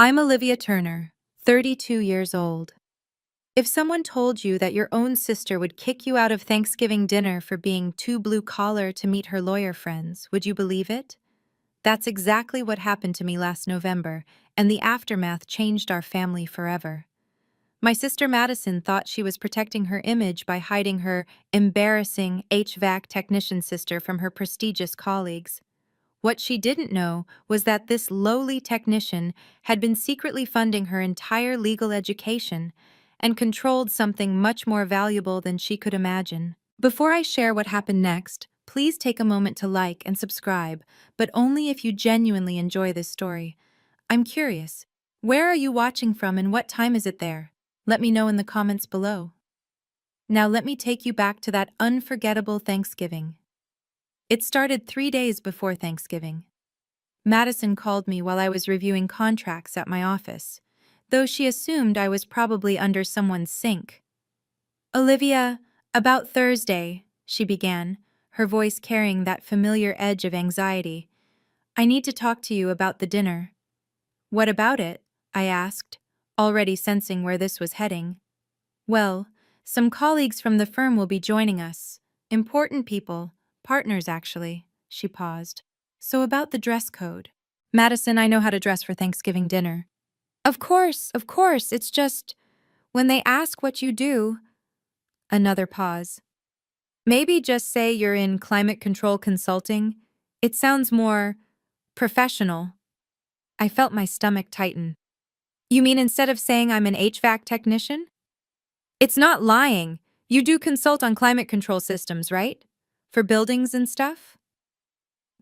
I'm Olivia Turner, 32 years old. If someone told you that your own sister would kick you out of Thanksgiving dinner for being too blue-collar to meet her lawyer friends, would you believe it? That's exactly what happened to me last November, and the aftermath changed our family forever. My sister Madison thought she was protecting her image by hiding her embarrassing HVAC technician sister from her prestigious colleagues. What she didn't know was that this lowly technician had been secretly funding her entire legal education and controlled something much more valuable than she could imagine. Before I share what happened next, please take a moment to like and subscribe, but only if you genuinely enjoy this story. I'm curious, where are you watching from and what time is it there? Let me know in the comments below. Now let me take you back to that unforgettable Thanksgiving. It started 3 days before Thanksgiving. Madison called me while I was reviewing contracts at my office, though she assumed I was probably under someone's sink. "Olivia, about Thursday," she began, her voice carrying that familiar edge of anxiety. "I need to talk to you about the dinner." "What about it?" I asked, already sensing where this was heading. "Well, some colleagues from the firm will be joining us. Important people, partners actually," she paused. "So about the dress code." "Madison, I know how to dress for Thanksgiving dinner." Of course, it's just, when they ask what you do." Another pause. "Maybe just say you're in climate control consulting. It sounds more professional." I felt my stomach tighten. "You mean instead of saying I'm an HVAC technician?" "It's not lying. You do consult on climate control systems, right? For buildings and stuff?"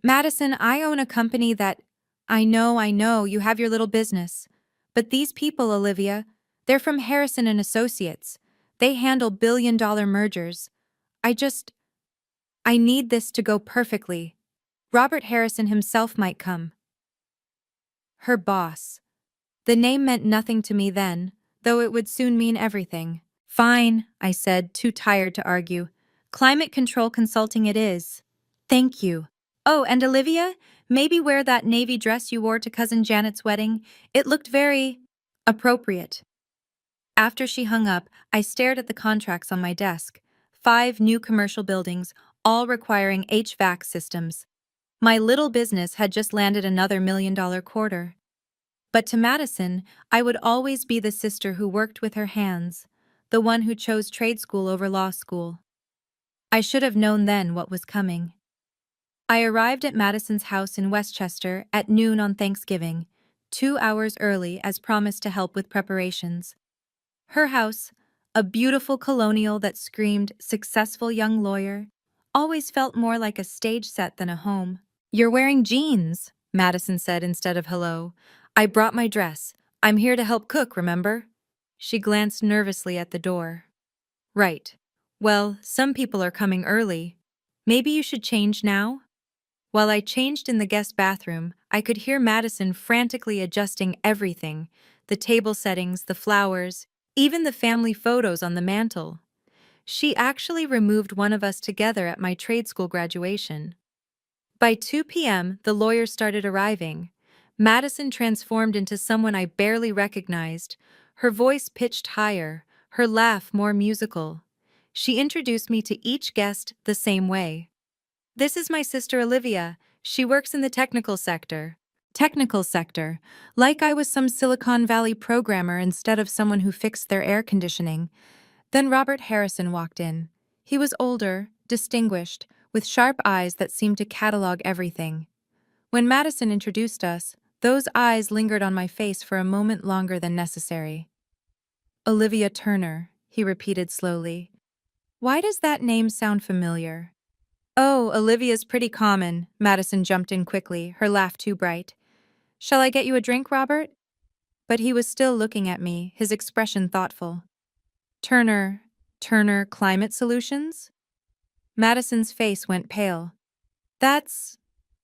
"Madison, I own a company that—" I know, you have your little business. But these people, Olivia, they're from Harrison and Associates. They handle billion-dollar mergers. I need this to go perfectly. Robert Harrison himself might come." Her boss. The name meant nothing to me then, though it would soon mean everything. "Fine," I said, too tired to argue. "Climate control consulting it is. Thank you. Oh, and Olivia, maybe wear that navy dress you wore to Cousin Janet's wedding. It looked very appropriate." After she hung up, I stared at the contracts on my desk. 5 new commercial buildings, all requiring HVAC systems. My little business had just landed another $1 million quarter. But to Madison, I would always be the sister who worked with her hands, the one who chose trade school over law school. I should have known then what was coming. I arrived at Madison's house in Westchester at noon on Thanksgiving, 2 hours early as promised to help with preparations. Her house, a beautiful colonial that screamed "successful young lawyer," always felt more like a stage set than a home. "You're wearing jeans," Madison said instead of hello. "I brought my dress. I'm here to help cook, remember?" She glanced nervously at the door. "Right. Well, some people are coming early. Maybe you should change now?" While I changed in the guest bathroom, I could hear Madison frantically adjusting everything: the table settings, the flowers, even the family photos on the mantel. She actually removed one of us together at my trade school graduation. By 2 p.m., the lawyers started arriving. Madison transformed into someone I barely recognized, her voice pitched higher, her laugh more musical. She introduced me to each guest the same way. "This is my sister Olivia. She works in the technical sector." Technical sector, like I was some Silicon Valley programmer instead of someone who fixed their air conditioning. Then Robert Harrison walked in. He was older, distinguished, with sharp eyes that seemed to catalog everything. When Madison introduced us, those eyes lingered on my face for a moment longer than necessary. "Olivia Turner," he repeated slowly. "Why does that name sound familiar?" "Oh, Olivia's pretty common," Madison jumped in quickly, her laugh too bright. "Shall I get you a drink, Robert?" But he was still looking at me, his expression thoughtful. Turner Climate Solutions?" Madison's face went pale. That's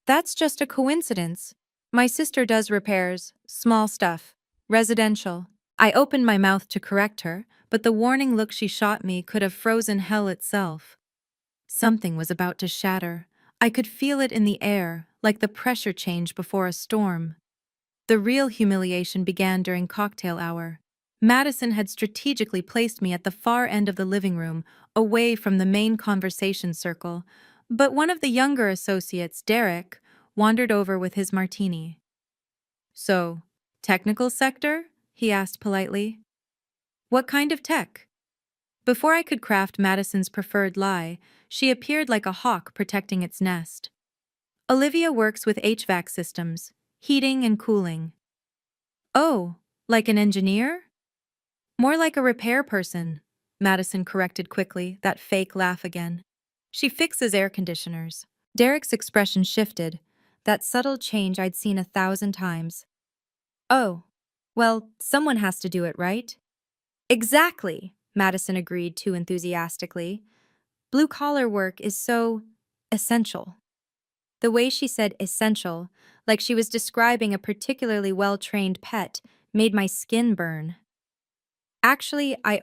just a coincidence. My sister does repairs, small stuff, residential." I opened my mouth to correct her, but the warning look she shot me could have frozen hell itself. Something was about to shatter. I could feel it in the air, like the pressure change before a storm. The real humiliation began during cocktail hour. Madison had strategically placed me at the far end of the living room, away from the main conversation circle, but one of the younger associates, Derek, wandered over with his martini. So, technical sector? He asked politely. What kind of tech? Before I could craft Madison's preferred lie, she appeared like a hawk protecting its nest. Olivia works with HVAC systems, heating and cooling. Oh, like an engineer? More like a repair person, Madison corrected quickly, that fake laugh again. She fixes air conditioners. Derek's expression shifted, that subtle change I'd seen 1,000 times. Oh, well, someone has to do it, right? Exactly, Madison agreed too enthusiastically. Blue-collar work is so essential. The way she said essential, like she was describing a particularly well-trained pet, made my skin burn. Actually, I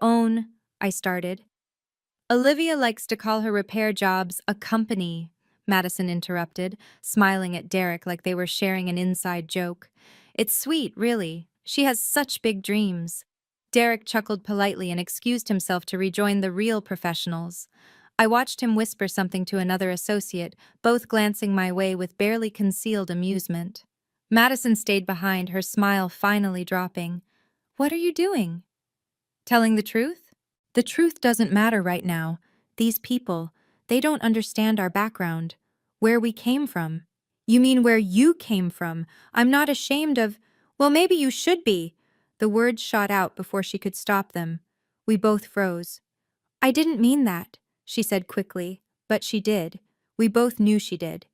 started. Olivia likes to call her repair jobs a company, Madison interrupted, smiling at Derek like they were sharing an inside joke. It's sweet, really. She has such big dreams. Derek chuckled politely and excused himself to rejoin the real professionals. I watched him whisper something to another associate, both glancing my way with barely concealed amusement. Madison stayed behind, her smile finally dropping. What are you doing? Telling the truth? The truth doesn't matter right now. These people, they don't understand our background, where we came from. You mean where you came from? I'm not ashamed of. Well, maybe you should be. The words shot out before she could stop them. We both froze. I didn't mean that, she said quickly, but she did. We both knew she did.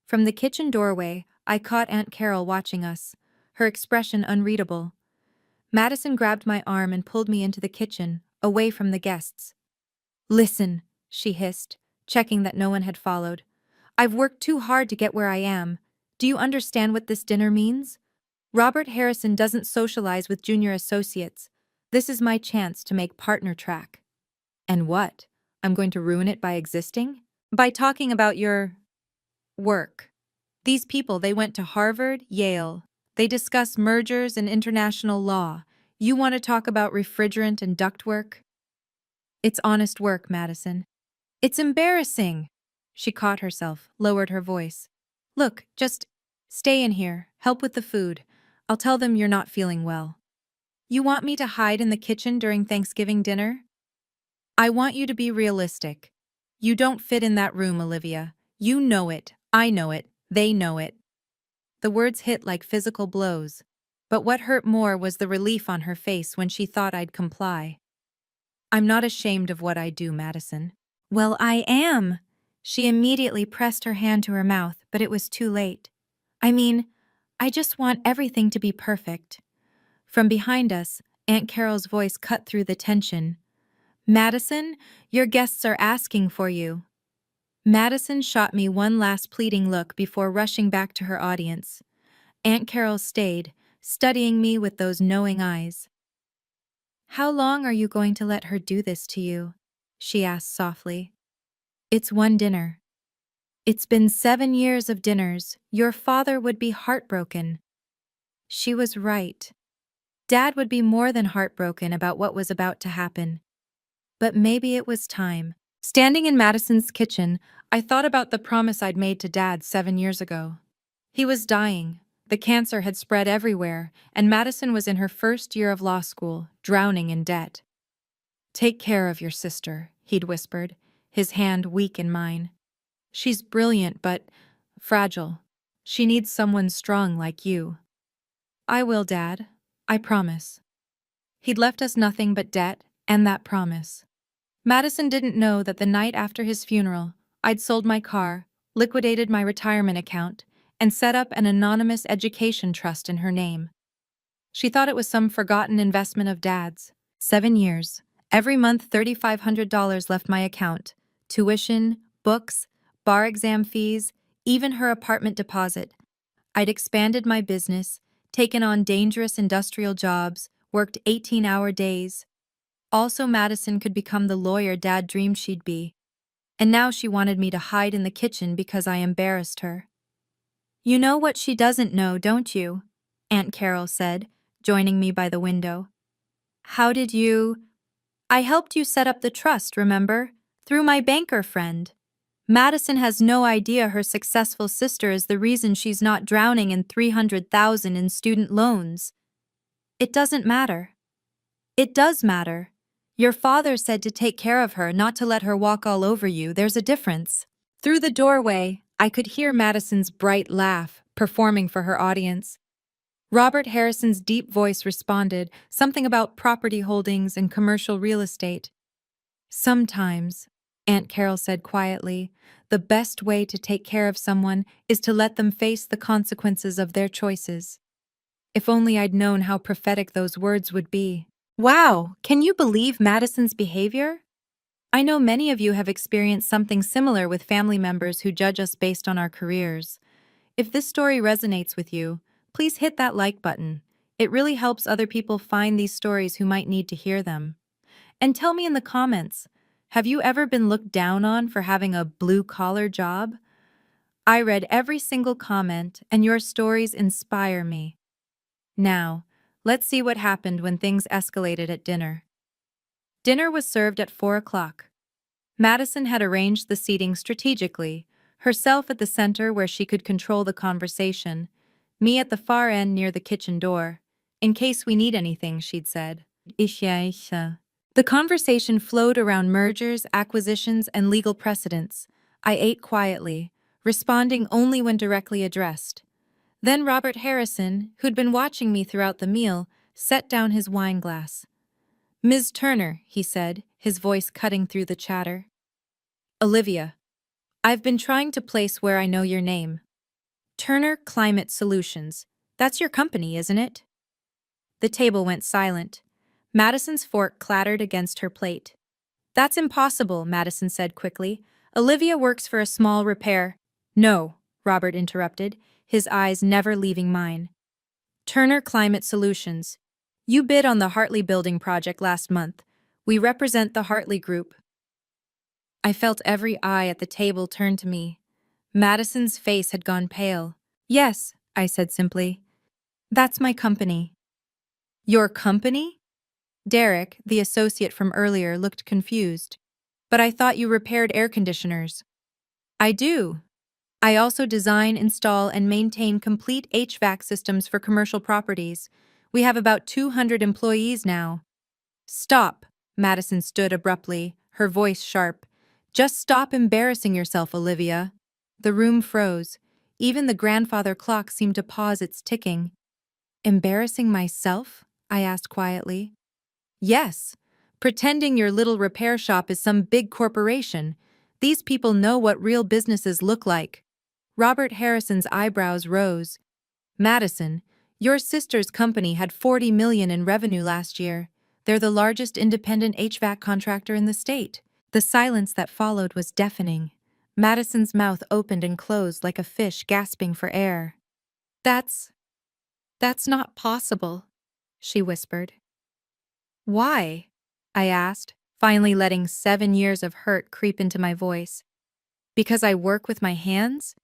From the kitchen doorway, I caught Aunt Carol watching us, her expression unreadable. Madison grabbed my arm and pulled me into the kitchen, away from the guests. Listen, she hissed, checking that no one had followed. I've worked too hard to get where I am. Do you understand what this dinner means? Robert Harrison doesn't socialize with junior associates. This is my chance to make partner track. And what? I'm going to ruin it by existing? By talking about your work. These people, they went to Harvard, Yale. They discuss mergers and international law. You want to talk about refrigerant and ductwork? It's honest work, Madison. It's embarrassing. She caught herself, lowered her voice. Look, just stay in here, help with the food. I'll tell them you're not feeling well. You want me to hide in the kitchen during Thanksgiving dinner? I want you to be realistic. You don't fit in that room, Olivia. You know it, I know it, they know it. The words hit like physical blows. But what hurt more was the relief on her face when she thought I'd comply. I'm not ashamed of what I do, Madison. Well, I am. She immediately pressed her hand to her mouth, but it was too late. I mean, I just want everything to be perfect. From behind us, Aunt Carol's voice cut through the tension. Madison, your guests are asking for you. Madison shot me one last pleading look before rushing back to her audience. Aunt Carol stayed, studying me with those knowing eyes. How long are you going to let her do this to you? She asked softly. It's one dinner. It's been 7 years of dinners. Your father would be heartbroken. She was right. Dad would be more than heartbroken about what was about to happen. But maybe it was time. Standing in Madison's kitchen, I thought about the promise I'd made to Dad 7 years ago. He was dying. The cancer had spread everywhere, and Madison was in her first year of law school, drowning in debt. Take care of your sister, he'd whispered, his hand weak in mine. She's brilliant, but fragile. She needs someone strong like you. I will, Dad. I promise. He'd left us nothing but debt and that promise. Madison didn't know that the night after his funeral, I'd sold my car, liquidated my retirement account, and set up an anonymous education trust in her name. She thought it was some forgotten investment of Dad's. 7 years. Every month $3,500 left my account. Tuition, books, bar exam fees, even her apartment deposit. I'd expanded my business, taken on dangerous industrial jobs, worked 18-hour days. Also, Madison could become the lawyer Dad dreamed she'd be. And now she wanted me to hide in the kitchen because I embarrassed her. You know what she doesn't know, don't you? Aunt Carol said, joining me by the window. How did you? I helped you set up the trust, remember? Through my banker friend. Madison has no idea her successful sister is the reason she's not drowning in 300,000 in student loans. It doesn't matter. It does matter. Your father said to take care of her, not to let her walk all over you. There's a difference. Through the doorway, I could hear Madison's bright laugh, performing for her audience. Robert Harrison's deep voice responded, something about property holdings and commercial real estate. Sometimes, Aunt Carol said quietly, the best way to take care of someone is to let them face the consequences of their choices. If only I'd known how prophetic those words would be. Wow, can you believe Madison's behavior? I know many of you have experienced something similar with family members who judge us based on our careers. If this story resonates with you, please hit that like button. It really helps other people find these stories who might need to hear them. And tell me in the comments, have you ever been looked down on for having a blue-collar job? I read every single comment, and your stories inspire me. Now, let's see what happened when things escalated at dinner. Dinner was served at 4 o'clock. Madison had arranged the seating strategically, herself at the center where she could control the conversation, me at the far end near the kitchen door. In case we need anything, she'd said. Isha. The conversation flowed around mergers, acquisitions, and legal precedents. I ate quietly, responding only when directly addressed. Then Robert Harrison, who'd been watching me throughout the meal, set down his wine glass. Ms. Turner, he said, his voice cutting through the chatter. Olivia, I've been trying to place where I know your name. Turner Climate Solutions. That's your company, isn't it? The table went silent. Madison's fork clattered against her plate. That's impossible, Madison said quickly. Olivia works for a small repair. No, Robert interrupted, his eyes never leaving mine. Turner Climate Solutions. You bid on the Hartley building project last month. We represent the Hartley Group. I felt every eye at the table turn to me. Madison's face had gone pale. Yes, I said simply. That's my company. Your company? Derek, the associate from earlier, looked confused. But I thought you repaired air conditioners. I do. I also design, install, and maintain complete HVAC systems for commercial properties. We have about 200 employees now. Stop, Madison stood abruptly, her voice sharp. Just stop embarrassing yourself, Olivia. The room froze. Even the grandfather clock seemed to pause its ticking. Embarrassing myself? I asked quietly. Yes. Pretending your little repair shop is some big corporation. These people know what real businesses look like. Robert Harrison's eyebrows rose. Madison, your sister's company had $40 million in revenue last year. They're the largest independent HVAC contractor in the state. The silence that followed was deafening. Madison's mouth opened and closed like a fish gasping for air. That's not possible, she whispered. Why? I asked, finally letting 7 years of hurt creep into my voice. Because I work with my hands?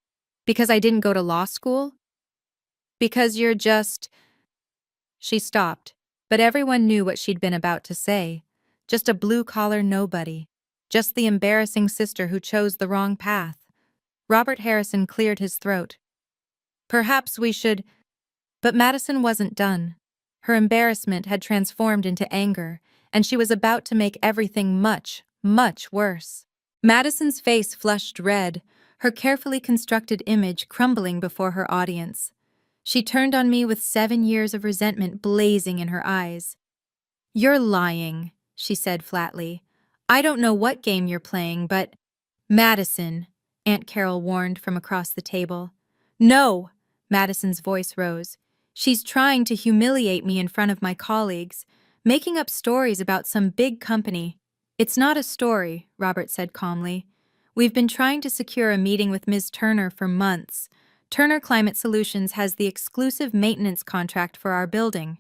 Because I didn't go to law school? Because you're just... She stopped, but everyone knew what she'd been about to say. Just a blue-collar nobody. Just the embarrassing sister who chose the wrong path. Robert Harrison cleared his throat. Perhaps we should... But Madison wasn't done. Her embarrassment had transformed into anger, and she was about to make everything much, much worse. Madison's face flushed red, her carefully constructed image crumbling before her audience. She turned on me with 7 years of resentment blazing in her eyes. You're lying, she said flatly. I don't know what game you're playing, but... Madison, Aunt Carol warned from across the table. No, Madison's voice rose. She's trying to humiliate me in front of my colleagues, making up stories about some big company. It's not a story, Robert said calmly. We've been trying to secure a meeting with Ms. Turner for months. Turner Climate Solutions has the exclusive maintenance contract for our building.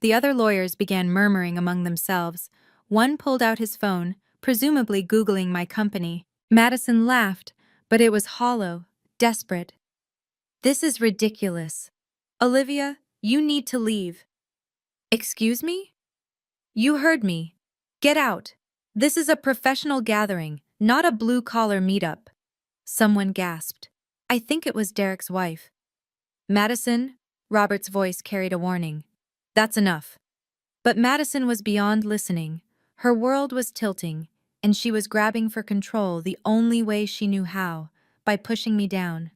The other lawyers began murmuring among themselves. One pulled out his phone, presumably Googling my company. Madison laughed, but it was hollow, desperate. This is ridiculous. Olivia, You need to leave. Excuse me? You heard me. Get out. This is a professional gathering, not a blue-collar meetup. Someone gasped. I think it was Derek's wife. Madison, Robert's voice carried a warning. That's enough. But Madison was beyond listening. Her world was tilting, and she was grabbing for control the only way she knew how, by pushing me down.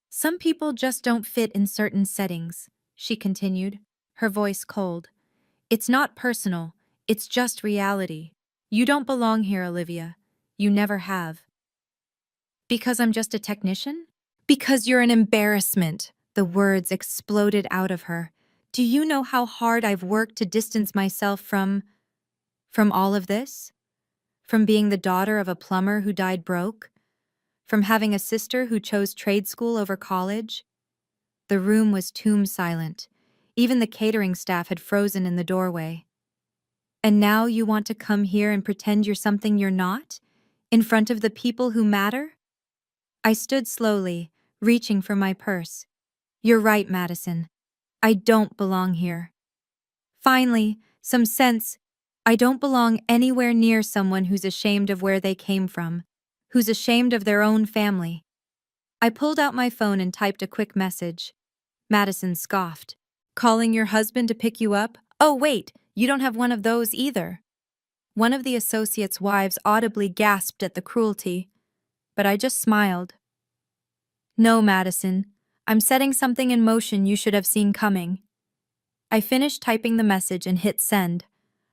Some people just don't fit in certain settings, she continued, her voice cold. It's not personal, it's just reality. You don't belong here, Olivia. You never have. Because I'm just a technician? Because you're an embarrassment. The words exploded out of her. Do you know how hard I've worked to distance myself from all of this? From being the daughter of a plumber who died broke? From having a sister who chose trade school over college? The room was tomb silent. Even the catering staff had frozen in the doorway. And now you want to come here and pretend you're something you're not? In front of the people who matter? I stood slowly, reaching for my purse. You're right, Madison. I don't belong here. Finally, some sense. I don't belong anywhere near someone who's ashamed of where they came from, who's ashamed of their own family. I pulled out my phone and typed a quick message. Madison scoffed. Calling your husband to pick you up? Oh, wait, you don't have one of those either. One of the associates' wives audibly gasped at the cruelty, but I just smiled. No, Madison, I'm setting something in motion you should have seen coming. I finished typing the message and hit send.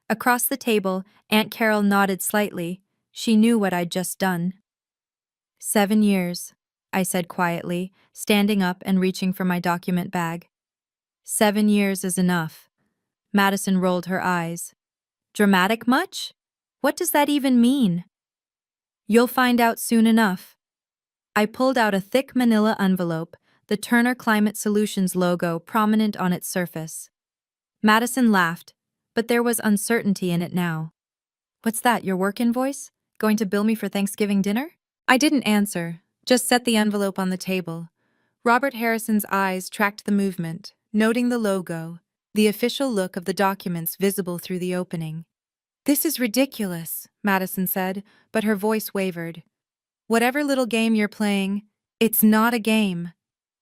Across the table, Aunt Carol nodded slightly. She knew what I'd just done. 7 years, I said quietly, standing up and reaching for my document bag. 7 years is enough. Madison rolled her eyes. Dramatic much? What does that even mean? You'll find out soon enough. I pulled out a thick manila envelope, the Turner Climate Solutions logo prominent on its surface. Madison laughed, but there was uncertainty in it now. What's that, your work invoice? Going to bill me for Thanksgiving dinner? I didn't answer, just set the envelope on the table. Robert Harrison's eyes tracked the movement, noting the logo, the official look of the documents visible through the opening. This is ridiculous, Madison said, but her voice wavered. Whatever little game you're playing, it's not a game.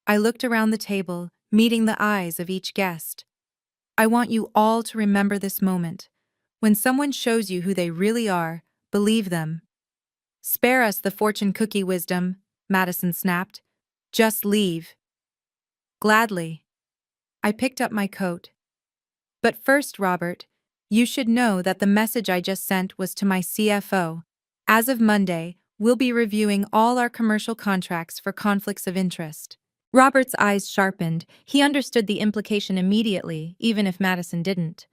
I looked around the table, meeting the eyes of each guest. I want you all to remember this moment. When someone shows you who they really are, believe them. Spare us the fortune cookie wisdom, Madison snapped. Just leave. Gladly. I picked up my coat. But first, Robert, you should know that the message I just sent was to my CFO. As of Monday, we'll be reviewing all our commercial contracts for conflicts of interest. Robert's eyes sharpened. He understood the implication immediately, even if Madison didn't.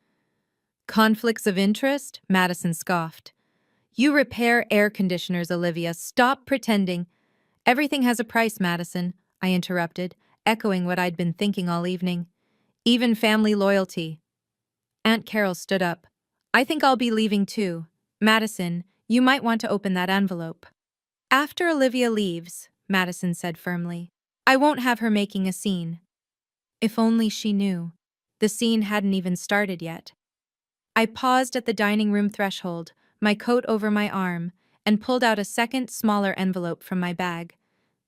Conflicts of interest? Madison scoffed. You repair air conditioners, Olivia. Stop pretending. Everything has a price, Madison, I interrupted, echoing what I'd been thinking all evening. Even family loyalty. Aunt Carol stood up. I think I'll be leaving too. Madison, you might want to open that envelope. After Olivia leaves, Madison said firmly. I won't have her making a scene. If only she knew. The scene hadn't even started yet. I paused at the dining room threshold, my coat over my arm, and pulled out a second, smaller envelope from my bag.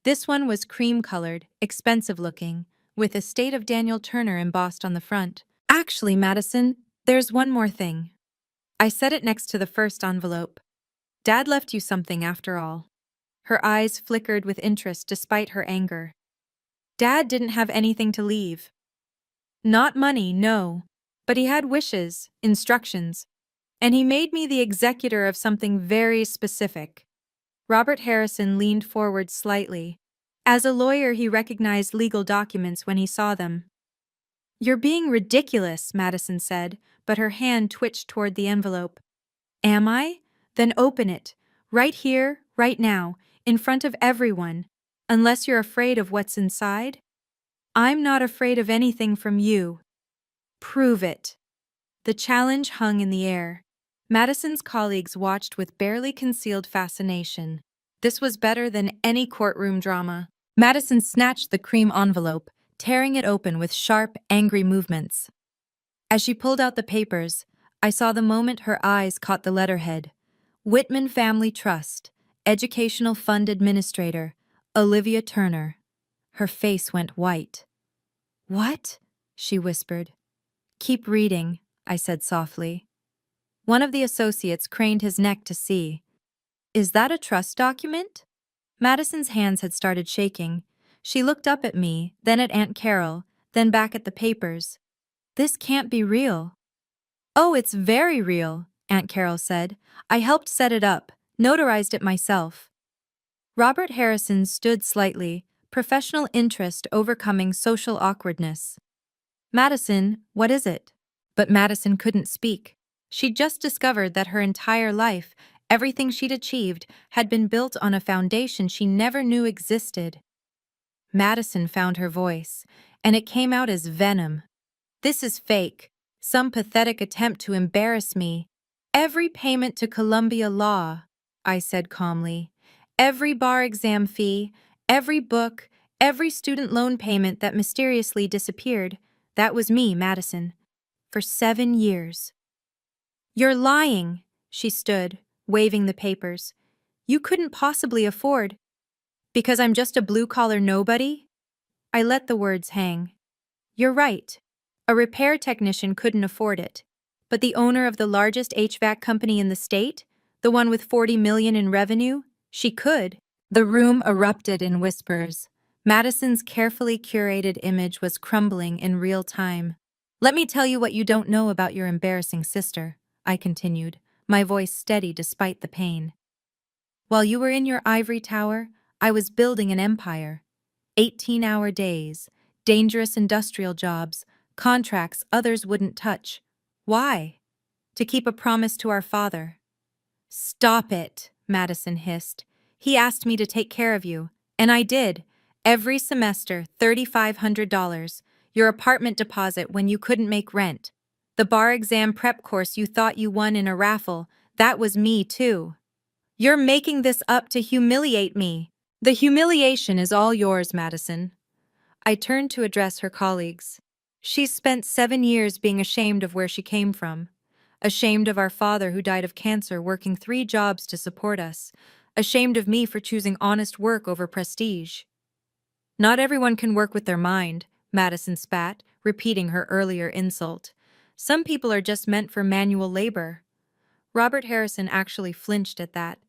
This one was cream-colored, expensive-looking, with Estate of Daniel Turner embossed on the front. Actually, Madison, there's one more thing. I set it next to the first envelope. Dad left you something after all. Her eyes flickered with interest despite her anger. Dad didn't have anything to leave. Not money, no. But he had wishes, instructions. And he made me the executor of something very specific. Robert Harrison leaned forward slightly. As a lawyer, he recognized legal documents when he saw them. You're being ridiculous, Madison said, but her hand twitched toward the envelope. Am I? Then open it. Right here, right now, in front of everyone. Unless you're afraid of what's inside? I'm not afraid of anything from you. Prove it. The challenge hung in the air. Madison's colleagues watched with barely concealed fascination. This was better than any courtroom drama. Madison snatched the cream envelope, tearing it open with sharp, angry movements. As she pulled out the papers, I saw the moment her eyes caught the letterhead. Whitman Family Trust, Educational Fund Administrator, Olivia Turner. Her face went white. "What?" she whispered. "Keep reading," I said softly. One of the associates craned his neck to see. "Is that a trust document?" Madison's hands had started shaking. She looked up at me, then at Aunt Carol, then back at the papers. "This can't be real." "Oh, it's very real," Aunt Carol said. "I helped set it up, notarized it myself." Robert Harrison stood slightly, professional interest overcoming social awkwardness. "Madison, what is it?" But Madison couldn't speak. She'd just discovered that her entire life, everything she'd achieved, had been built on a foundation she never knew existed. Madison found her voice, and it came out as venom. "This is fake. Some pathetic attempt to embarrass me. Every payment to Columbia Law," I said calmly. "Every bar exam fee, every book, every student loan payment that mysteriously disappeared. That was me, Madison. For 7 years." "You're lying," she stood, waving the papers. "You couldn't possibly afford—" "Because I'm just a blue-collar nobody?" I let the words hang. "You're right. A repair technician couldn't afford it. But the owner of the largest HVAC company in the state, the one with 40 million in revenue, she could." The room erupted in whispers. Madison's carefully curated image was crumbling in real time. "Let me tell you what you don't know about your embarrassing sister," I continued, my voice steady despite the pain. "While you were in your ivory tower, I was building an empire. 18-hour days, dangerous industrial jobs, contracts others wouldn't touch. Why? To keep a promise to our father." "Stop it," Madison hissed. "He asked me to take care of you, and I did. Every semester, $3,500. Your apartment deposit when you couldn't make rent. The bar exam prep course you thought you won in a raffle, that was me too. You're making this up to humiliate me." "The humiliation is all yours, Madison." I turned to address her colleagues. "She's spent 7 years being ashamed of where she came from. Ashamed of our father who died of cancer working 3 jobs to support us. Ashamed of me for choosing honest work over prestige." "Not everyone can work with their mind," Madison spat, repeating her earlier insult. "Some people are just meant for manual labor." Robert Harrison actually flinched at that.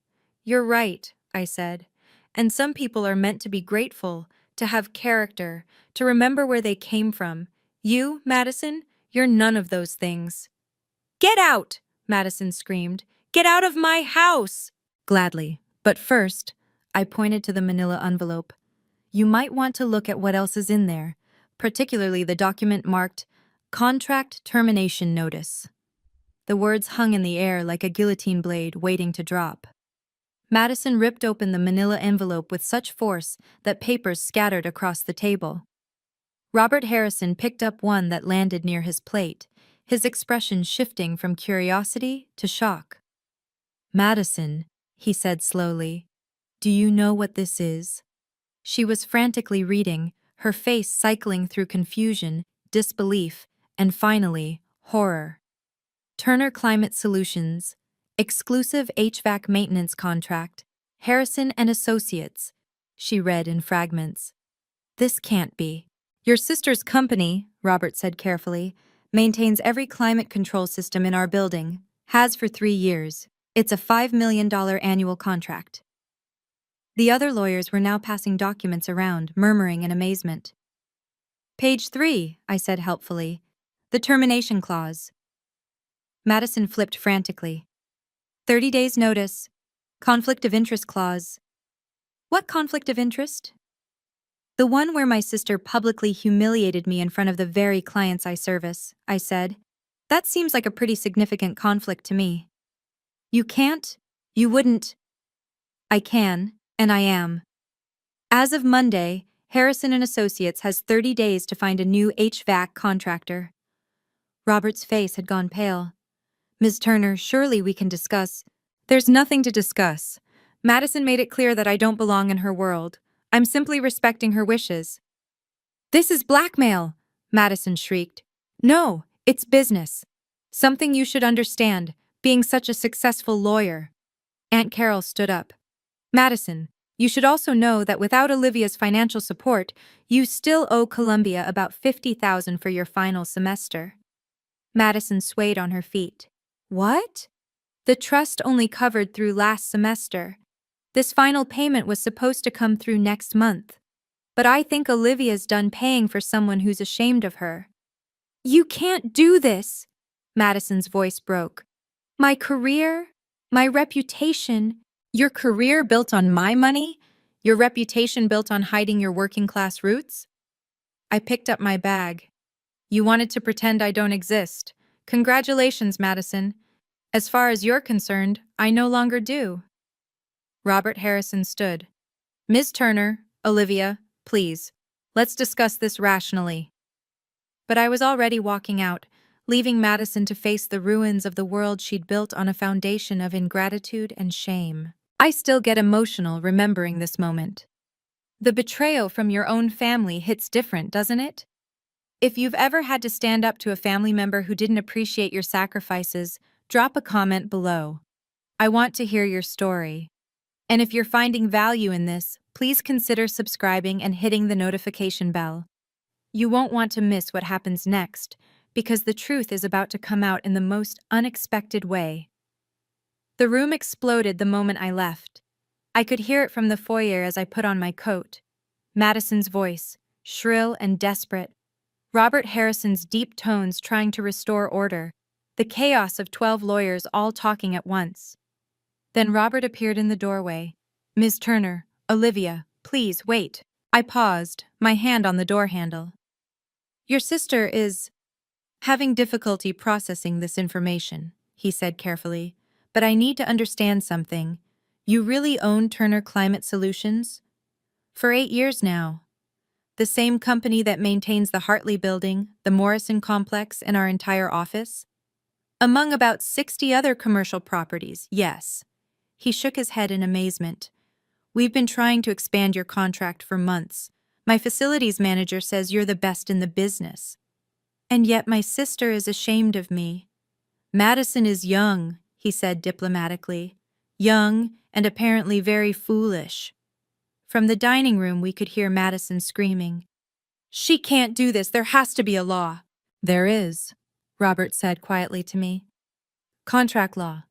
"You're right," I said. "And some people are meant to be grateful, to have character, to remember where they came from. You, Madison, you're none of those things." "Get out!" Madison screamed. "Get out of my house!" "Gladly. But first," I pointed to the manila envelope, "you might want to look at what else is in there, particularly the document marked Contract Termination Notice." The words hung in the air like a guillotine blade waiting to drop. Madison ripped open the manila envelope with such force that papers scattered across the table. Robert Harrison picked up one that landed near his plate, his expression shifting from curiosity to shock. "Madison," he said slowly, "do you know what this is?" She was frantically reading, her face cycling through confusion, disbelief, and finally, horror. "Turner Climate Solutions, exclusive HVAC maintenance contract, Harrison and Associates," she read in fragments. "This can't be." "Your sister's company," Robert said carefully, "maintains every climate control system in our building, has for 3 years. It's a $5 million annual contract." The other lawyers were now passing documents around, murmuring in amazement. "Page 3, I said helpfully. "The termination clause." Madison flipped frantically. 30 days notice. Conflict of interest clause." "What conflict of interest?" "The one where my sister publicly humiliated me in front of the very clients I service," I said. "That seems like a pretty significant conflict to me." "You can't? You wouldn't?" "I can, and I am. As of Monday, Harrison and Associates has 30 days to find a new HVAC contractor." Robert's face had gone pale. "Ms. Turner, surely we can discuss—" "There's nothing to discuss. Madison made it clear that I don't belong in her world. I'm simply respecting her wishes." This is blackmail, Madison shrieked. No, it's business. Something you should understand, being such a successful lawyer. Aunt Carol stood up. Madison, you should also know that without Olivia's financial support, you still owe Columbia about $50,000 for your final semester. Madison swayed on her feet. What? The trust only covered through last semester. This final payment was supposed to come through next month. But I think Olivia's done paying for someone who's ashamed of her. You can't do this, Madison's voice broke. My career, my reputation, your career built on my money? Your reputation built on hiding your working class roots? I picked up my bag. You wanted to pretend I don't exist. Congratulations, Madison. As far as you're concerned, I no longer do. Robert Harrison stood. Ms. Turner, Olivia, please, let's discuss this rationally. But I was already walking out, leaving Madison to face the ruins of the world she'd built on a foundation of ingratitude and shame. I still get emotional remembering this moment. The betrayal from your own family hits different, doesn't it? If you've ever had to stand up to a family member who didn't appreciate your sacrifices, drop a comment below. I want to hear your story. And if you're finding value in this, please consider subscribing and hitting the notification bell. You won't want to miss what happens next, because the truth is about to come out in the most unexpected way. The room exploded the moment I left. I could hear it from the foyer as I put on my coat. Madison's voice, shrill and desperate. Robert Harrison's deep tones trying to restore order. The chaos of 12 lawyers all talking at once. Then Robert appeared in the doorway. Ms. Turner, Olivia, please wait. I paused, my hand on the door handle. Your sister is having difficulty processing this information, he said carefully, but I need to understand something. You really own Turner Climate Solutions? For 8 years now. The same company that maintains the Hartley Building, the Morrison Complex, and our entire office? Among about 60 other commercial properties, yes. He shook his head in amazement. We've been trying to expand your contract for months. My facilities manager says you're the best in the business. And yet my sister is ashamed of me. Madison is young, he said diplomatically. Young and apparently very foolish. From the dining room we could hear Madison screaming. She can't do this, there has to be a law. There is, Robert said quietly to me. Contract law,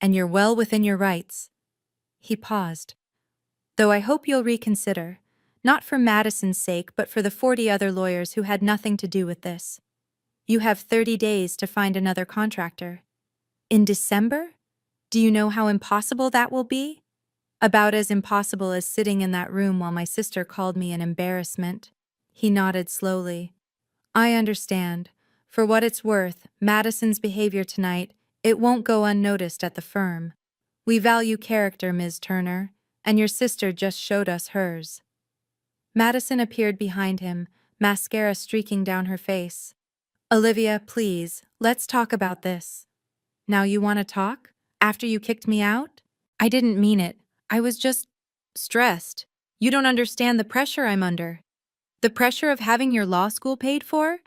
and you're well within your rights. He paused. Though I hope you'll reconsider, not for Madison's sake, but for the 40 other lawyers who had nothing to do with this. You have 30 days to find another contractor. In December? Do you know how impossible that will be? About as impossible as sitting in that room while my sister called me an embarrassment. He nodded slowly. I understand. For what it's worth, Madison's behavior tonight, it won't go unnoticed at the firm. We value character, Ms. Turner, and your sister just showed us hers. Madison appeared behind him, mascara streaking down her face. Olivia, please, let's talk about this. Now you want to talk? After you kicked me out? I didn't mean it. I was just stressed. You don't understand the pressure I'm under. The pressure of having your law school paid for?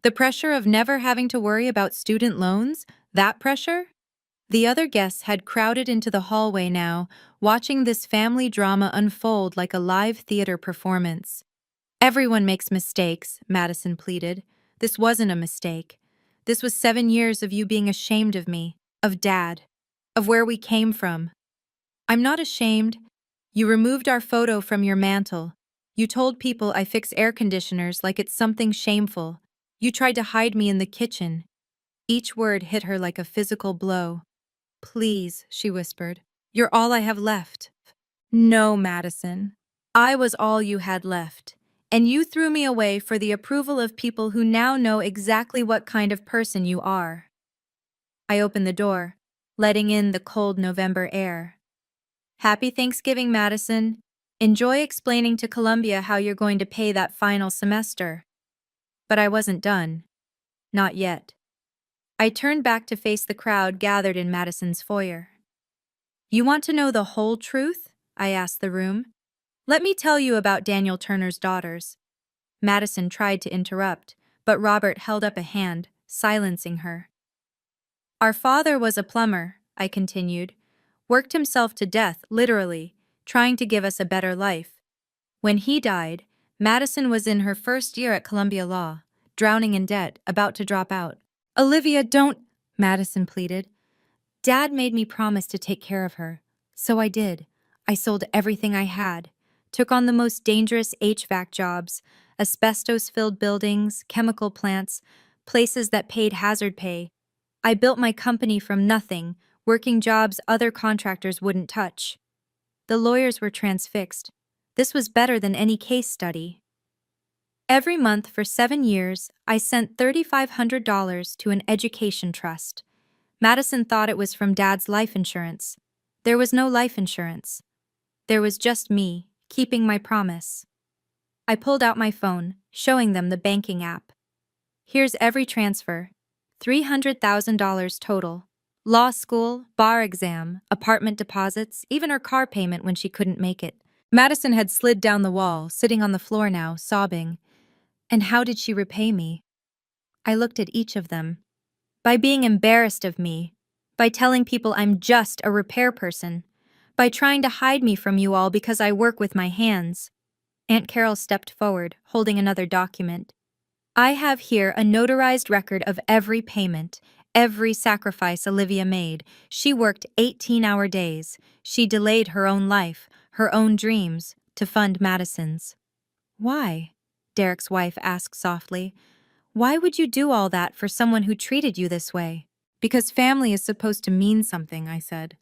The pressure of never having to worry about student loans? That pressure? The other guests had crowded into the hallway now, watching this family drama unfold like a live theater performance. Everyone makes mistakes, Madison pleaded. This wasn't a mistake. This was 7 years of you being ashamed of me, of Dad, of where we came from. I'm not ashamed. You removed our photo from your mantle. You told people I fix air conditioners like it's something shameful. You tried to hide me in the kitchen. Each word hit her like a physical blow. Please, she whispered. You're all I have left. No, Madison. I was all you had left. And you threw me away for the approval of people who now know exactly what kind of person you are. I opened the door, letting in the cold November air. Happy Thanksgiving, Madison. Enjoy explaining to Columbia how you're going to pay that final semester. But I wasn't done. Not yet. I turned back to face the crowd gathered in Madison's foyer. You want to know the whole truth? I asked the room. Let me tell you about Daniel Turner's daughters. Madison tried to interrupt, but Robert held up a hand, silencing her. Our father was a plumber, I continued, worked himself to death, literally, trying to give us a better life. When he died, Madison was in her first year at Columbia Law, drowning in debt, about to drop out. Olivia, don't, Madison pleaded. Dad made me promise to take care of her. So I did. I sold everything I had, took on the most dangerous HVAC jobs, asbestos-filled buildings, chemical plants, places that paid hazard pay. I built my company from nothing, working jobs other contractors wouldn't touch. The lawyers were transfixed. This was better than any case study. Every month for 7 years, I sent $3,500 to an education trust. Madison thought it was from Dad's life insurance. There was no life insurance. There was just me, keeping my promise. I pulled out my phone, showing them the banking app. Here's every transfer. $300,000 total. Law school, bar exam, apartment deposits, even her car payment when she couldn't make it. Madison had slid down the wall, sitting on the floor now, sobbing. And how did she repay me? I looked at each of them. By being embarrassed of me. By telling people I'm just a repair person. By trying to hide me from you all because I work with my hands. Aunt Carol stepped forward, holding another document. I have here a notarized record of every payment, every sacrifice Olivia made. She worked 18-hour days. She delayed her own life, her own dreams, to fund Madison's. Why? Derek's wife asked softly. Why would you do all that for someone who treated you this way? Because family is supposed to mean something, I said.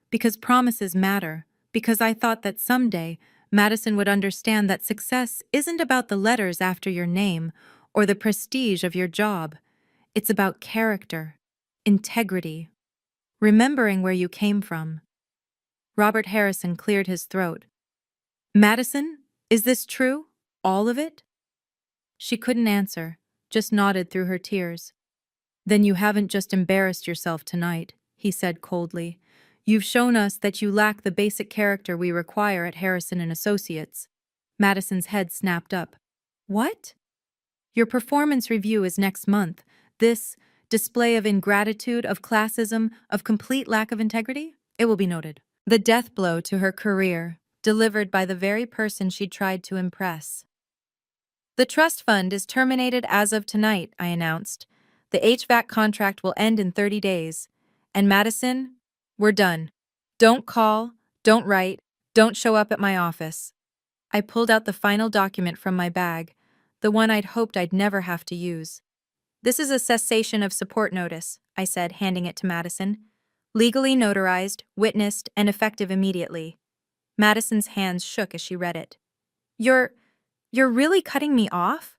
Because promises matter. Because I thought that someday Madison would understand that success isn't about the letters after your name or the prestige of your job. It's about character, integrity, remembering where you came from. Robert Harrison cleared his throat. Madison, is this true? All of it? She couldn't answer, just nodded through her tears. Then you haven't just embarrassed yourself tonight, he said coldly. You've shown us that you lack the basic character we require at Harrison and Associates. Madison's head snapped up. What? Your performance review is next month. This display of ingratitude, of classism, of complete lack of integrity? It will be noted. The death blow to her career, delivered by the very person she'd tried to impress. The trust fund is terminated as of tonight, I announced. The HVAC contract will end in 30 days. And Madison, we're done. Don't call, don't write, don't show up at my office. I pulled out the final document from my bag, the one I'd hoped I'd never have to use. This is a cessation of support notice, I said, handing it to Madison. Legally notarized, witnessed, and effective immediately. Madison's hands shook as she read it. You're really cutting me off?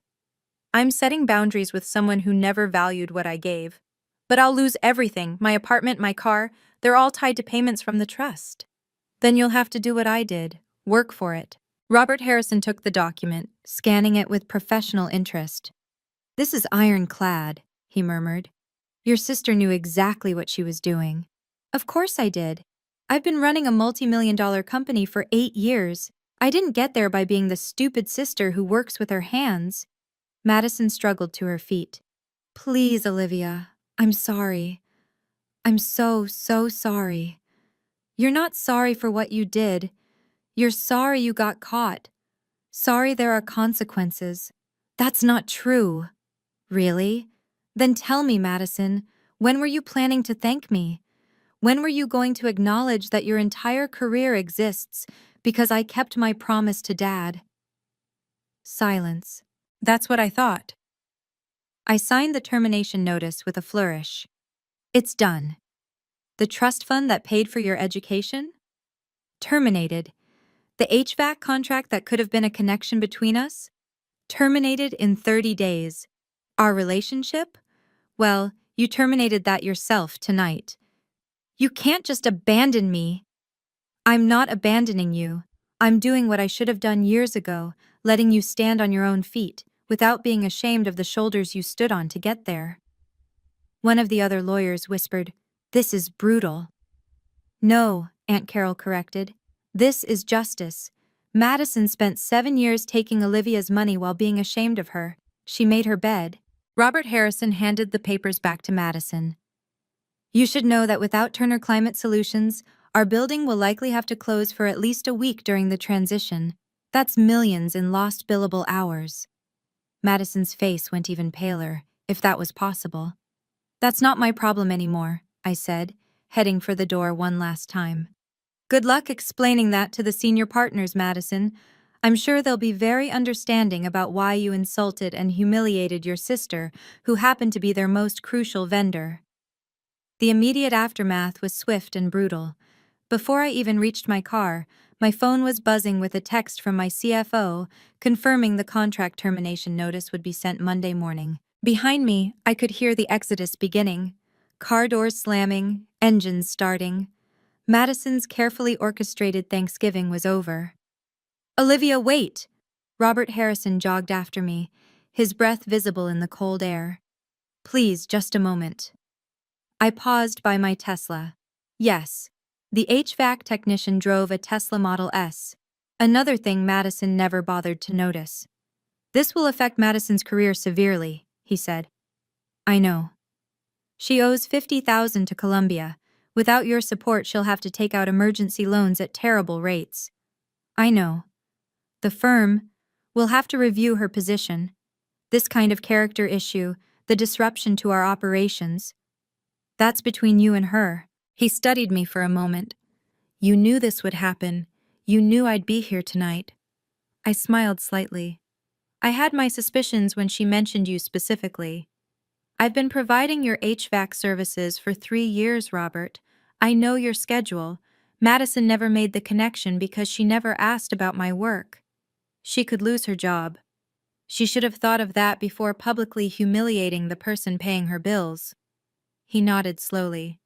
I'm setting boundaries with someone who never valued what I gave. But I'll lose everything, my apartment, my car, they're all tied to payments from the trust. Then you'll have to do what I did, work for it. Robert Harrison took the document, scanning it with professional interest. This is ironclad, he murmured. Your sister knew exactly what she was doing. Of course I did. I've been running a multi-million-dollar company for 8 years. I didn't get there by being the stupid sister who works with her hands. Madison struggled to her feet. Please, Olivia, I'm sorry. I'm so sorry. You're not sorry for what you did. You're sorry you got caught. Sorry there are consequences. That's not true. Really? Then tell me, Madison, when were you planning to thank me? When were you going to acknowledge that your entire career exists because I kept my promise to Dad? Silence. That's what I thought. I signed the termination notice with a flourish. It's done. The trust fund that paid for your education? Terminated. The HVAC contract that could have been a connection between us? Terminated in 30 days. Our relationship? Well, you terminated that yourself tonight. You can't just abandon me. I'm not abandoning you. I'm doing what I should have done years ago, letting you stand on your own feet, without being ashamed of the shoulders you stood on to get there. One of the other lawyers whispered, This is brutal. No, Aunt Carol corrected. This is justice. Madison spent 7 years taking Olivia's money while being ashamed of her. She made her bed. Robert Harrison handed the papers back to Madison. You should know that without Turner Climate Solutions, our building will likely have to close for at least a week during the transition. That's millions in lost billable hours. Madison's face went even paler, if that was possible. That's not my problem anymore, I said, heading for the door one last time. Good luck explaining that to the senior partners, Madison. I'm sure they'll be very understanding about why you insulted and humiliated your sister, who happened to be their most crucial vendor. The immediate aftermath was swift and brutal. Before I even reached my car, my phone was buzzing with a text from my CFO confirming the contract termination notice would be sent Monday morning. Behind me, I could hear the exodus beginning. Car doors slamming, engines starting. Madison's carefully orchestrated Thanksgiving was over. Olivia, wait! Robert Harrison jogged after me, his breath visible in the cold air. Please, just a moment. I paused by my Tesla. Yes, the HVAC technician drove a Tesla Model S. Another thing Madison never bothered to notice. This will affect Madison's career severely, he said. I know. She owes $50,000 to Columbia. Without your support, she'll have to take out emergency loans at terrible rates. I know. The firm will have to review her position. This kind of character issue, the disruption to our operations, that's between you and her. He studied me for a moment. You knew this would happen. You knew I'd be here tonight. I smiled slightly. I had my suspicions when she mentioned you specifically. I've been providing your HVAC services for 3 years, Robert. I know your schedule. Madison never made the connection because she never asked about my work. She could lose her job. She should have thought of that before publicly humiliating the person paying her bills. He nodded slowly.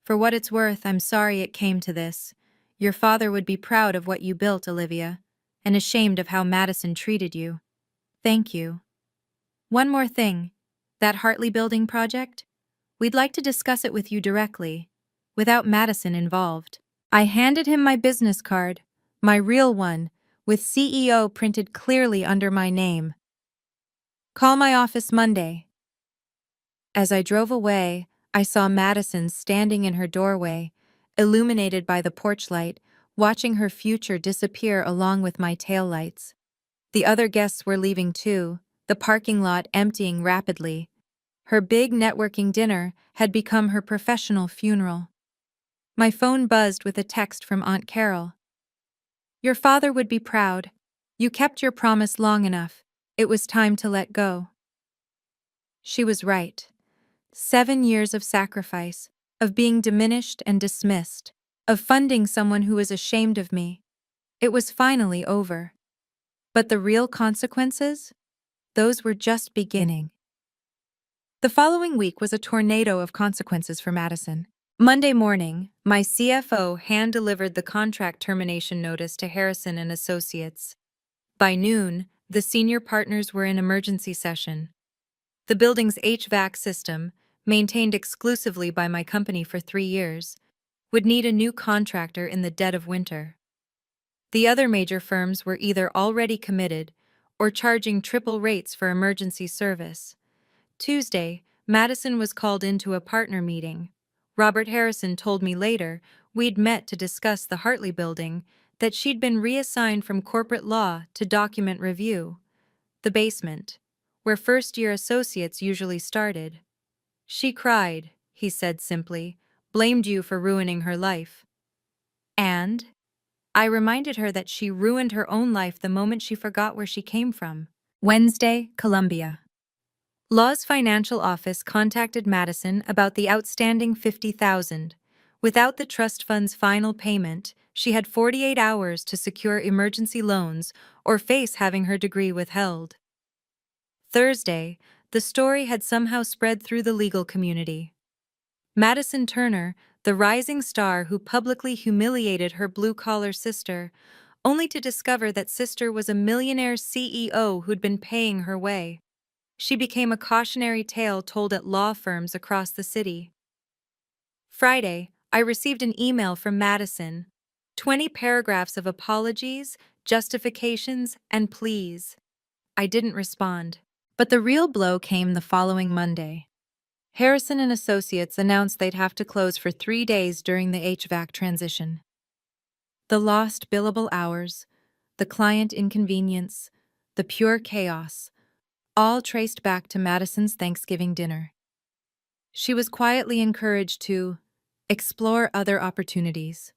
For what it's worth, I'm sorry it came to this. Your father would be proud of what you built, Olivia, and ashamed of how Madison treated you. Thank you. One more thing. That Hartley Building project? We'd like to discuss it with you directly, without Madison involved. I handed him my business card, my real one, with CEO printed clearly under my name. Call my office Monday. As I drove away, I saw Madison standing in her doorway, illuminated by the porch light, watching her future disappear along with my taillights. The other guests were leaving too, the parking lot emptying rapidly. Her big networking dinner had become her professional funeral. My phone buzzed with a text from Aunt Carol. Your father would be proud. You kept your promise long enough. It was time to let go. She was right. 7 years of sacrifice, of being diminished and dismissed, of funding someone who was ashamed of me. It was finally over. But the real consequences? Those were just beginning. The following week was a tornado of consequences for Madison. Monday morning, my CFO hand-delivered the contract termination notice to Harrison and Associates. By noon, the senior partners were in emergency session. The building's HVAC system, maintained exclusively by my company for 3 years, would need a new contractor in the dead of winter. The other major firms were either already committed or charging triple rates for emergency service. Tuesday, Madison was called into a partner meeting. Robert Harrison told me later we'd met to discuss the Hartley Building, that she'd been reassigned from corporate law to document review, the basement, where first-year associates usually started. She cried, he said simply, blamed you for ruining her life. And I reminded her that she ruined her own life the moment she forgot where she came from. Wednesday, Columbia. Law's financial office contacted Madison about the outstanding $50,000. Without the trust fund's final payment, she had 48 hours to secure emergency loans or face having her degree withheld. Thursday, the story had somehow spread through the legal community. Madison Turner, the rising star who publicly humiliated her blue-collar sister, only to discover that sister was a millionaire CEO who'd been paying her way. She became a cautionary tale told at law firms across the city. Friday, I received an email from Madison. 20 paragraphs of apologies, justifications, and pleas. I didn't respond. But the real blow came the following Monday. Harrison and Associates announced they'd have to close for 3 days during the HVAC transition. The lost billable hours, the client inconvenience, the pure chaos, all traced back to Madison's Thanksgiving dinner. She was quietly encouraged to explore other opportunities.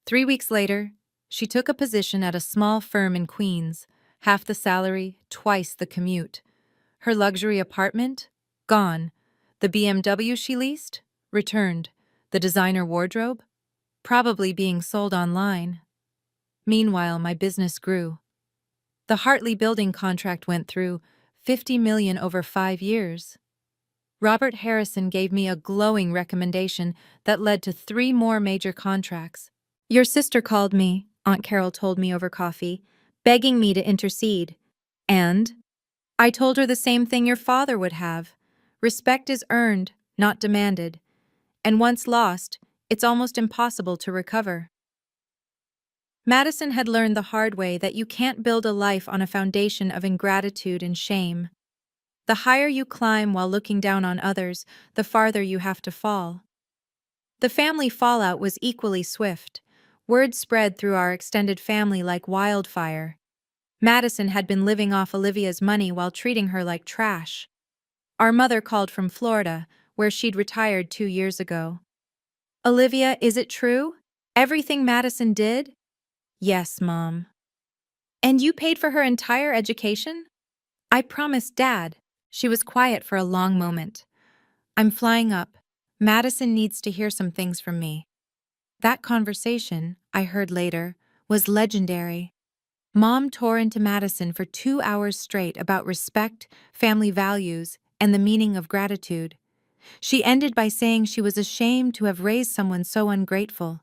3 weeks later, she took a position at a small firm in Queens, half the salary, twice the commute. Her luxury apartment? Gone. The BMW she leased? Returned. The designer wardrobe? Probably being sold online. Meanwhile, my business grew. The Hartley building contract went through, 50 million over 5 years. Robert Harrison gave me a glowing recommendation that led to 3 more major contracts. Your sister called me, Aunt Carol told me over coffee, begging me to intercede. And I told her the same thing your father would have. Respect is earned, not demanded. And once lost, it's almost impossible to recover. Madison had learned the hard way that you can't build a life on a foundation of ingratitude and shame. The higher you climb while looking down on others, the farther you have to fall. The family fallout was equally swift. Word spread through our extended family like wildfire. Madison had been living off Olivia's money while treating her like trash. Our mother called from Florida, where she'd retired 2 years ago. Olivia, is it true? Everything Madison did? Yes, Mom. And you paid for her entire education? I promised Dad. She was quiet for a long moment. I'm flying up. Madison needs to hear some things from me. That conversation, I heard later, was legendary. Mom tore into Madison for 2 hours straight about respect, family values, and the meaning of gratitude. She ended by saying she was ashamed to have raised someone so ungrateful.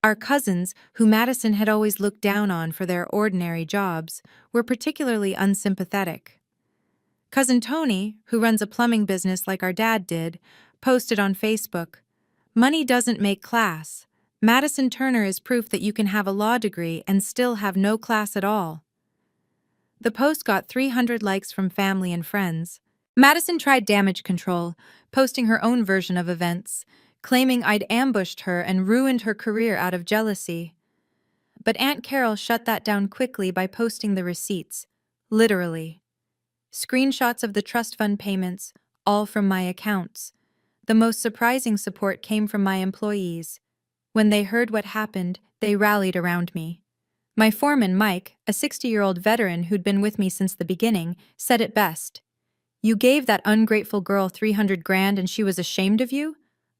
Our cousins, who Madison had always looked down on for their ordinary jobs, were particularly unsympathetic. Cousin Tony, who runs a plumbing business like our dad did, posted on Facebook, "Money doesn't make class. Madison Turner is proof that you can have a law degree and still have no class at all." The post got 300 likes from family and friends. Madison tried damage control, posting her own version of events, claiming I'd ambushed her and ruined her career out of jealousy. But Aunt Carol shut that down quickly by posting the receipts. Literally. Screenshots of the trust fund payments, all from my accounts. The most surprising support came from my employees. When they heard what happened, they rallied around me. My foreman, Mike, a 60-year-old veteran who'd been with me since the beginning, said it best. You gave that ungrateful girl 300 grand and she was ashamed of you?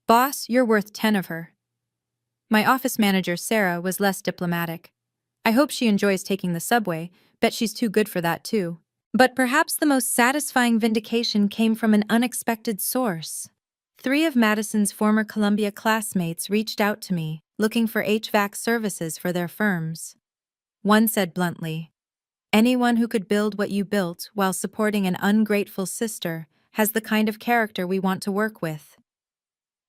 Boss, you're worth 10 of her. My office manager, Sarah, was less diplomatic. I hope she enjoys taking the subway. Bet she's too good for that, too. But perhaps the most satisfying vindication came from an unexpected source. 3 of Madison's former Columbia classmates reached out to me, looking for HVAC services for their firms. One said bluntly, "Anyone who could build what you built while supporting an ungrateful sister has the kind of character we want to work with."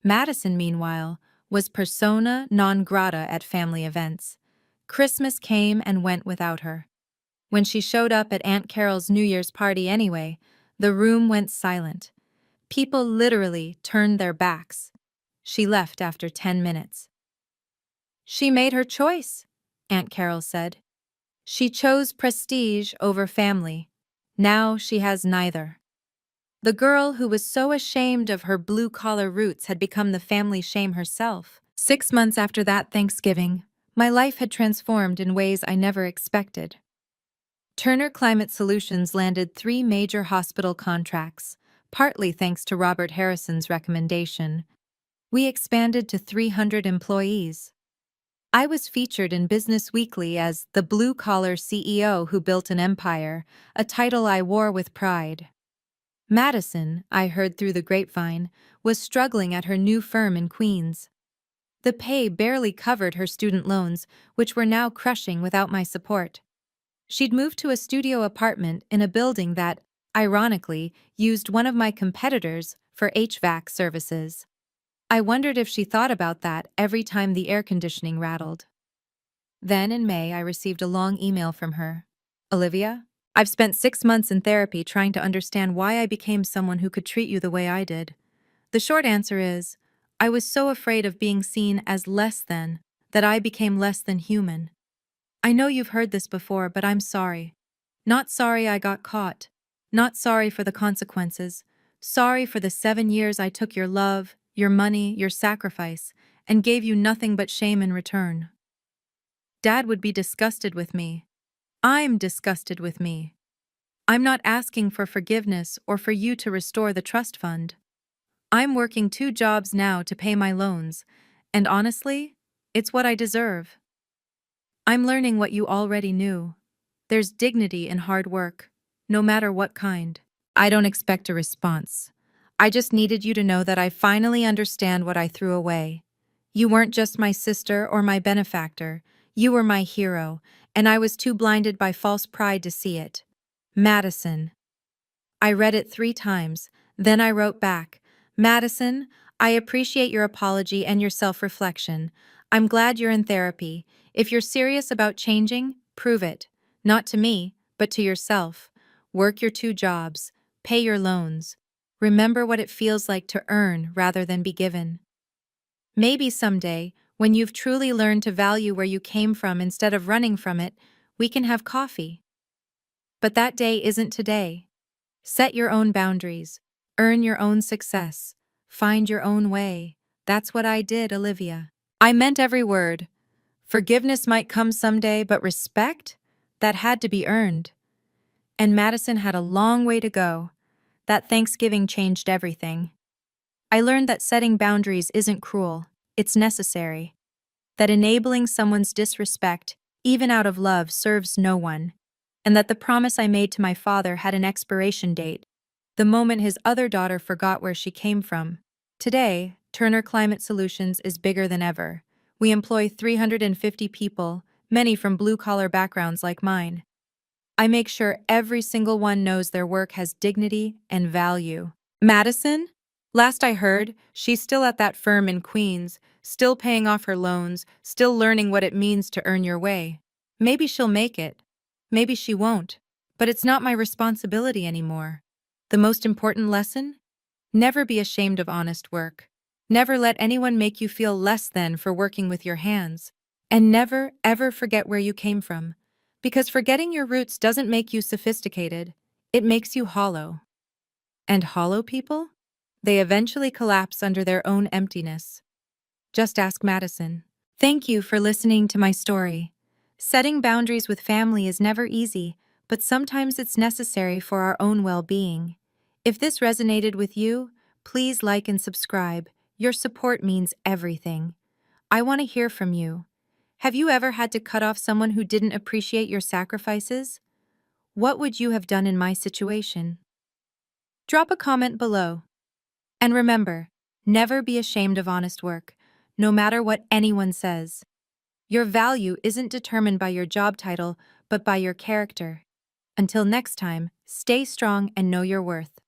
Madison, meanwhile, was persona non grata at family events. Christmas came and went without her. When she showed up at Aunt Carol's New Year's party anyway, the room went silent. People literally turned their backs. She left after 10 minutes. She made her choice, Aunt Carol said. She chose prestige over family. Now she has neither. The girl who was so ashamed of her blue-collar roots had become the family shame herself. 6 months after that Thanksgiving, my life had transformed in ways I never expected. Turner Climate Solutions landed 3 major hospital contracts, partly thanks to Robert Harrison's recommendation. We expanded to 300 employees. I was featured in Business Weekly as the blue-collar CEO who built an empire, a title I wore with pride. Madison, I heard through the grapevine, was struggling at her new firm in Queens. The pay barely covered her student loans, which were now crushing without my support. She'd moved to a studio apartment in a building that, ironically, used one of my competitors for HVAC services. I wondered if she thought about that every time the air conditioning rattled. Then in May, I received a long email from her. Olivia, I've spent 6 months in therapy trying to understand why I became someone who could treat you the way I did. The short answer is, I was so afraid of being seen as less than that I became less than human. I know you've heard this before, but I'm sorry. Not sorry I got caught. Not sorry for the consequences. Sorry for the 7 years I took your love, your money, your sacrifice, and gave you nothing but shame in return. Dad would be disgusted with me. I'm disgusted with me. I'm not asking for forgiveness or for you to restore the trust fund. I'm working 2 jobs now to pay my loans, and honestly, it's what I deserve. I'm learning what you already knew. There's dignity in hard work, no matter what kind. I don't expect a response. I just needed you to know that I finally understand what I threw away. You weren't just my sister or my benefactor. You were my hero, and I was too blinded by false pride to see it. Madison. I read it 3 times, then I wrote back, Madison, I appreciate your apology and your self-reflection. I'm glad you're in therapy. If you're serious about changing, prove it. Not to me, but to yourself. Work your 2 jobs. Pay your loans. Remember what it feels like to earn rather than be given. Maybe someday, when you've truly learned to value where you came from instead of running from it, we can have coffee. But that day isn't today. Set your own boundaries. Earn your own success. Find your own way. That's what I did, Olivia. I meant every word. Forgiveness might come someday, but respect? That had to be earned. And Madison had a long way to go. That Thanksgiving changed everything. I learned that setting boundaries isn't cruel, it's necessary. That enabling someone's disrespect, even out of love, serves no one. And that the promise I made to my father had an expiration date, the moment his other daughter forgot where she came from. Today, Turner Climate Solutions is bigger than ever. We employ 350 people, many from blue-collar backgrounds like mine. I make sure every single one knows their work has dignity and value. Madison? Last I heard, she's still at that firm in Queens, still paying off her loans, still learning what it means to earn your way. Maybe she'll make it. Maybe she won't. But it's not my responsibility anymore. The most important lesson? Never be ashamed of honest work. Never let anyone make you feel less than for working with your hands. And never, ever forget where you came from. Because forgetting your roots doesn't make you sophisticated. It makes you hollow. And hollow people? They eventually collapse under their own emptiness. Just ask Madison. Thank you for listening to my story. Setting boundaries with family is never easy, but sometimes it's necessary for our own well-being. If this resonated with you, please like and subscribe. Your support means everything. I want to hear from you. Have you ever had to cut off someone who didn't appreciate your sacrifices? What would you have done in my situation? Drop a comment below. And remember, never be ashamed of honest work, no matter what anyone says. Your value isn't determined by your job title, but by your character. Until next time, stay strong and know your worth.